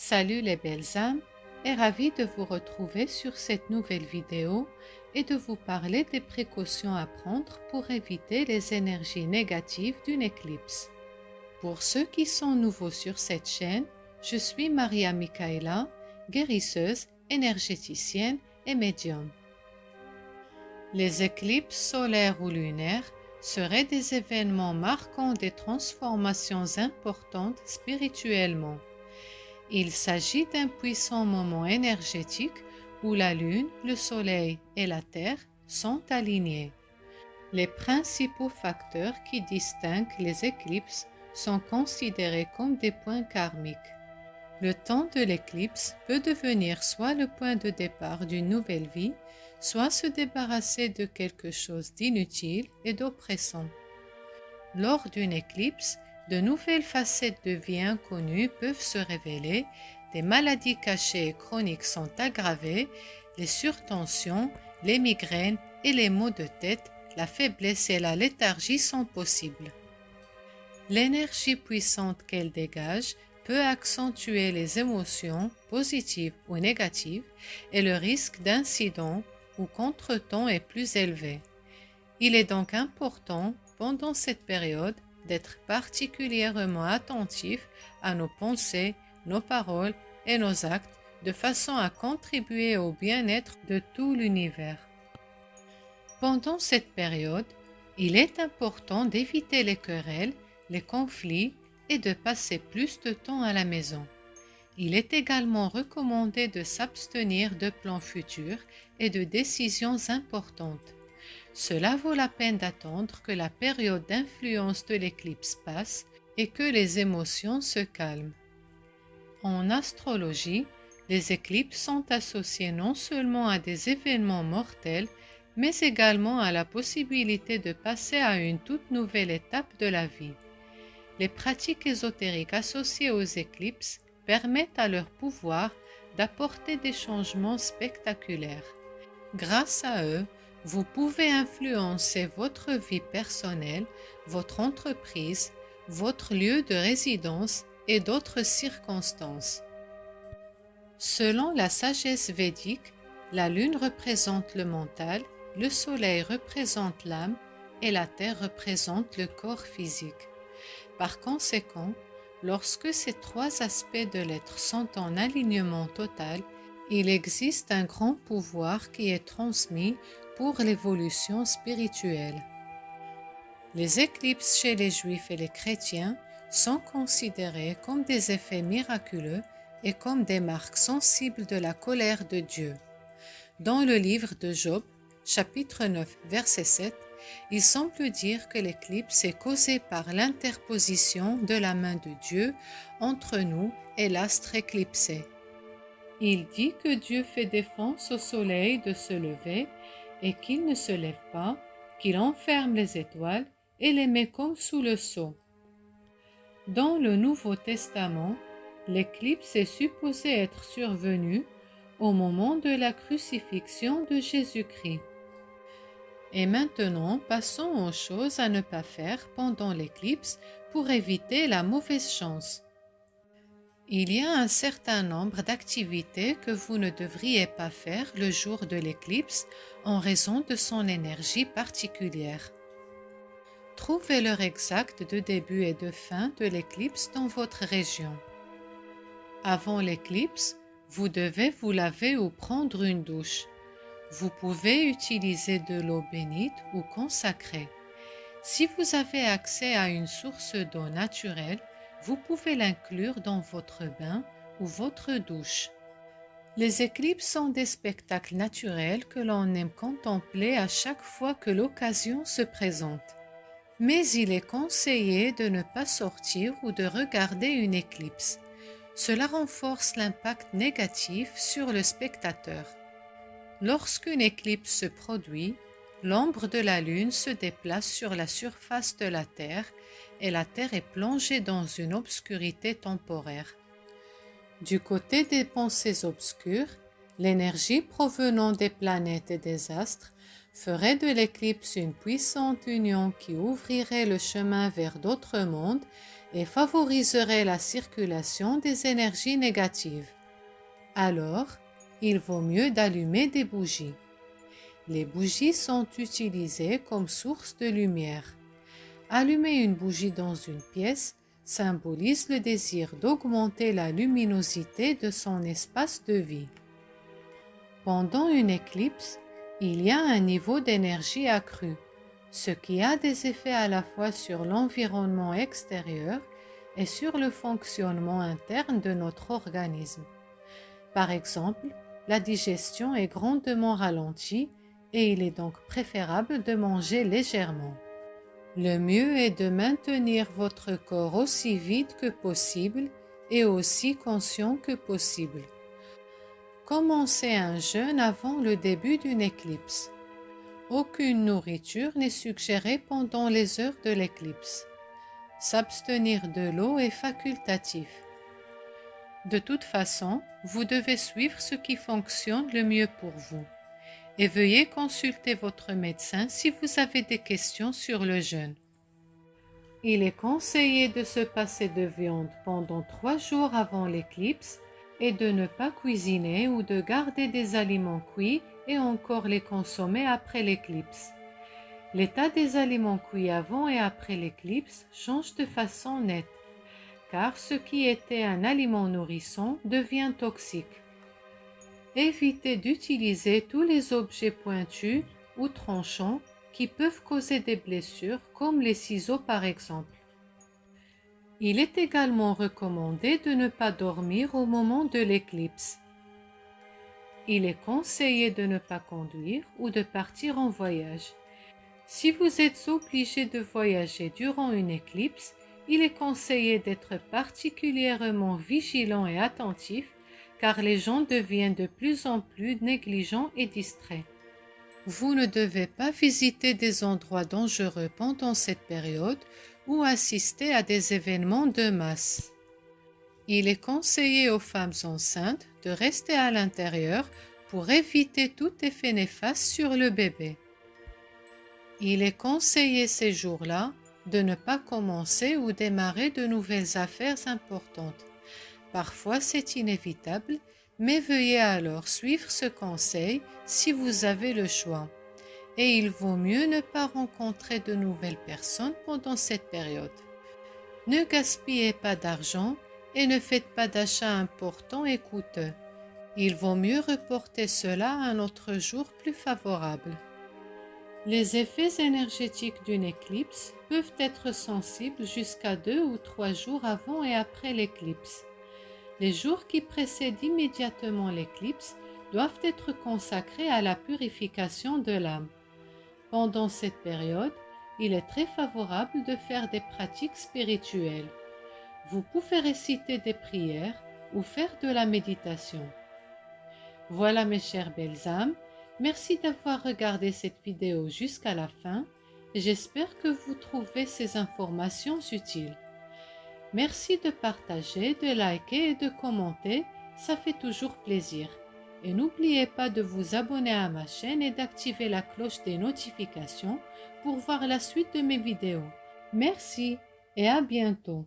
Salut les belles âmes et ravie de vous retrouver sur cette nouvelle vidéo et de vous parler des précautions à prendre pour éviter les énergies négatives d'une éclipse. Pour ceux qui sont nouveaux sur cette chaîne, je suis Maria Michaela, guérisseuse, énergéticienne et médium. Les éclipses solaires ou lunaires seraient des événements marquant des transformations importantes spirituellement. Il s'agit d'un puissant moment énergétique où la Lune, le Soleil et la Terre sont alignés. Les principaux facteurs qui distinguent les éclipses sont considérés comme des points karmiques. Le temps de l'éclipse peut devenir soit le point de départ d'une nouvelle vie, soit se débarrasser de quelque chose d'inutile et d'oppressant. Lors d'une éclipse, de nouvelles facettes de vie inconnues peuvent se révéler, des maladies cachées et chroniques sont aggravées, les surtensions, les migraines et les maux de tête, la faiblesse et la léthargie sont possibles. L'énergie puissante qu'elle dégage peut accentuer les émotions positives ou négatives et le risque d'incident ou contretemps est plus élevé. Il est donc important, pendant cette période, d'être particulièrement attentif à nos pensées, nos paroles et nos actes de façon à contribuer au bien-être de tout l'univers. Pendant cette période, il est important d'éviter les querelles, les conflits et de passer plus de temps à la maison. Il est également recommandé de s'abstenir de plans futurs et de décisions importantes. Cela vaut la peine d'attendre que la période d'influence de l'éclipse passe et que les émotions se calment. En astrologie, les éclipses sont associées non seulement à des événements mortels, mais également à la possibilité de passer à une toute nouvelle étape de la vie. Les pratiques ésotériques associées aux éclipses permettent à leur pouvoir d'apporter des changements spectaculaires. Grâce à eux, vous pouvez influencer votre vie personnelle, votre entreprise, votre lieu de résidence et d'autres circonstances. Selon la sagesse védique, la Lune représente le mental, le Soleil représente l'âme et la Terre représente le corps physique. Par conséquent, lorsque ces trois aspects de l'être sont en alignement total, il existe un grand pouvoir qui est transmis pour l'évolution spirituelle. Les éclipses chez les Juifs et les chrétiens sont considérées comme des effets miraculeux et comme des marques sensibles de la colère de Dieu. Dans le livre de Job, chapitre 9, verset 7, il semble dire que l'éclipse est causée par l'interposition de la main de Dieu entre nous et l'astre éclipsé. Il dit que Dieu fait défense au soleil de se lever et qu'il ne se lève pas, qu'il enferme les étoiles et les met comme sous le sceau. Dans le Nouveau Testament, l'éclipse est supposée être survenue au moment de la crucifixion de Jésus-Christ. Et maintenant, passons aux choses à ne pas faire pendant l'éclipse pour éviter la mauvaise chance. Il y a un certain nombre d'activités que vous ne devriez pas faire le jour de l'éclipse en raison de son énergie particulière. Trouvez l'heure exacte de début et de fin de l'éclipse dans votre région. Avant l'éclipse, vous devez vous laver ou prendre une douche. Vous pouvez utiliser de l'eau bénite ou consacrée. Si vous avez accès à une source d'eau naturelle, vous pouvez l'inclure dans votre bain ou votre douche. Les éclipses sont des spectacles naturels que l'on aime contempler à chaque fois que l'occasion se présente. Mais il est conseillé de ne pas sortir ou de regarder une éclipse. Cela renforce l'impact négatif sur le spectateur. Lorsqu'une éclipse se produit, l'ombre de la Lune se déplace sur la surface de la Terre et la Terre est plongée dans une obscurité temporaire. Du côté des pensées obscures, l'énergie provenant des planètes et des astres ferait de l'éclipse une puissante union qui ouvrirait le chemin vers d'autres mondes et favoriserait la circulation des énergies négatives. Alors, il vaut mieux d'allumer des bougies. Les bougies sont utilisées comme source de lumière. Allumer une bougie dans une pièce symbolise le désir d'augmenter la luminosité de son espace de vie. Pendant une éclipse, il y a un niveau d'énergie accru, ce qui a des effets à la fois sur l'environnement extérieur et sur le fonctionnement interne de notre organisme. Par exemple, la digestion est grandement ralentie et il est donc préférable de manger légèrement. Le mieux est de maintenir votre corps aussi vide que possible et aussi conscient que possible. Commencez un jeûne avant le début d'une éclipse. Aucune nourriture n'est suggérée pendant les heures de l'éclipse. S'abstenir de l'eau est facultatif. De toute façon, vous devez suivre ce qui fonctionne le mieux pour vous. Et veuillez consulter votre médecin si vous avez des questions sur le jeûne. Il est conseillé de se passer de viande pendant 3 jours avant l'éclipse et de ne pas cuisiner ou de garder des aliments cuits et encore les consommer après l'éclipse. L'état des aliments cuits avant et après l'éclipse change de façon nette, car ce qui était un aliment nourrissant devient toxique. Évitez d'utiliser tous les objets pointus ou tranchants qui peuvent causer des blessures, comme les ciseaux par exemple. Il est également recommandé de ne pas dormir au moment de l'éclipse. Il est conseillé de ne pas conduire ou de partir en voyage. Si vous êtes obligé de voyager durant une éclipse, il est conseillé d'être particulièrement vigilant et attentif car les gens deviennent de plus en plus négligents et distraits. Vous ne devez pas visiter des endroits dangereux pendant cette période ou assister à des événements de masse. Il est conseillé aux femmes enceintes de rester à l'intérieur pour éviter tout effet néfaste sur le bébé. Il est conseillé ces jours-là de ne pas commencer ou démarrer de nouvelles affaires importantes. Parfois c'est inévitable, mais veuillez alors suivre ce conseil si vous avez le choix. Et il vaut mieux ne pas rencontrer de nouvelles personnes pendant cette période. Ne gaspillez pas d'argent et ne faites pas d'achats importants et coûteux. Il vaut mieux reporter cela à un autre jour plus favorable. Les effets énergétiques d'une éclipse peuvent être sensibles jusqu'à 2 ou 3 jours avant et après l'éclipse. Les jours qui précèdent immédiatement l'éclipse doivent être consacrés à la purification de l'âme. Pendant cette période, il est très favorable de faire des pratiques spirituelles. Vous pouvez réciter des prières ou faire de la méditation. Voilà mes chères belles âmes, merci d'avoir regardé cette vidéo jusqu'à la fin. J'espère que vous trouvez ces informations utiles. Merci de partager, de liker et de commenter, ça fait toujours plaisir. Et n'oubliez pas de vous abonner à ma chaîne et d'activer la cloche des notifications pour voir la suite de mes vidéos. Merci et à bientôt.